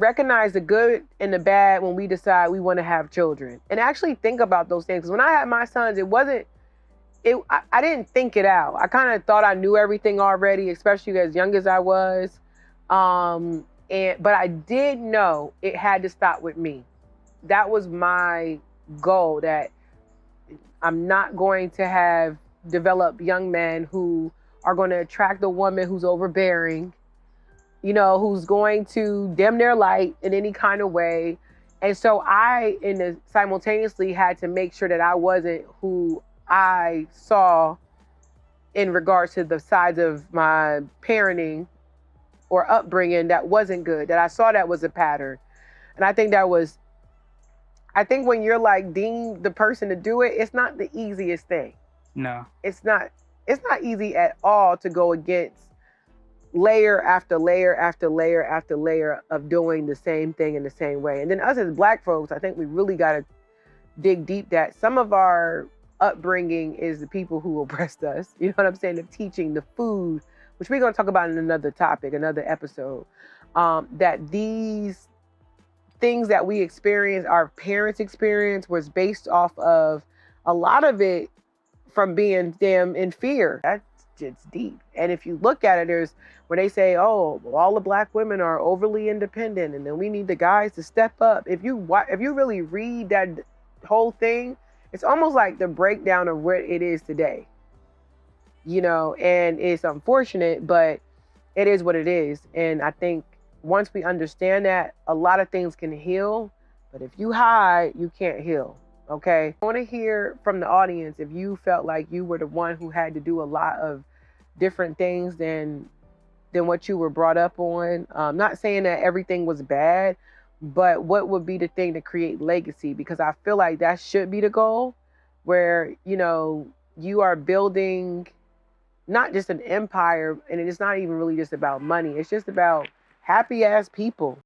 Recognize the good and the bad when we decide we want to have children, and actually think about those things. Because when I had my sons, I didn't think it out. I kind of thought I knew everything already, especially as young as I was. But I did know it had to stop with me. That was my goal, that I'm not going to have develop young men who are going to attract a woman who's overbearing, who's going to dim their light in any kind of way. And so simultaneously had to make sure that I wasn't who I saw in regards to the sides of my parenting or upbringing that wasn't good, that I saw that was a pattern. And I think when you're like deemed the person to do it, it's not the easiest thing. No. It's not easy at all to go against layer after layer after layer after layer of doing the same thing in the same way. And then us as Black folks, I think we really got to dig deep that some of our upbringing is the people who oppressed us. You know what I'm saying? The teaching, the food, which we're going to talk about in another topic, another episode, that these things that we experience, our parents' experience, was based off of a lot of it from being them in fear. That's just deep. And if you look at it, there's where they say, oh, well, all the Black women are overly independent, and then we need the guys to step up. If you really read that whole thing, it's almost like the breakdown of where it is today. And it's unfortunate, but it is what it is. And I think once we understand that, a lot of things can heal, but if you hide, you can't heal. Okay. I want to hear from the audience if you felt like you were the one who had to do a lot of different things than what you were brought up on. Not saying that everything was bad, but what would be the thing to create legacy? Because I feel like that should be the goal, where, you are building not just an empire, and it's not even really just about money. It's just about happy ass people.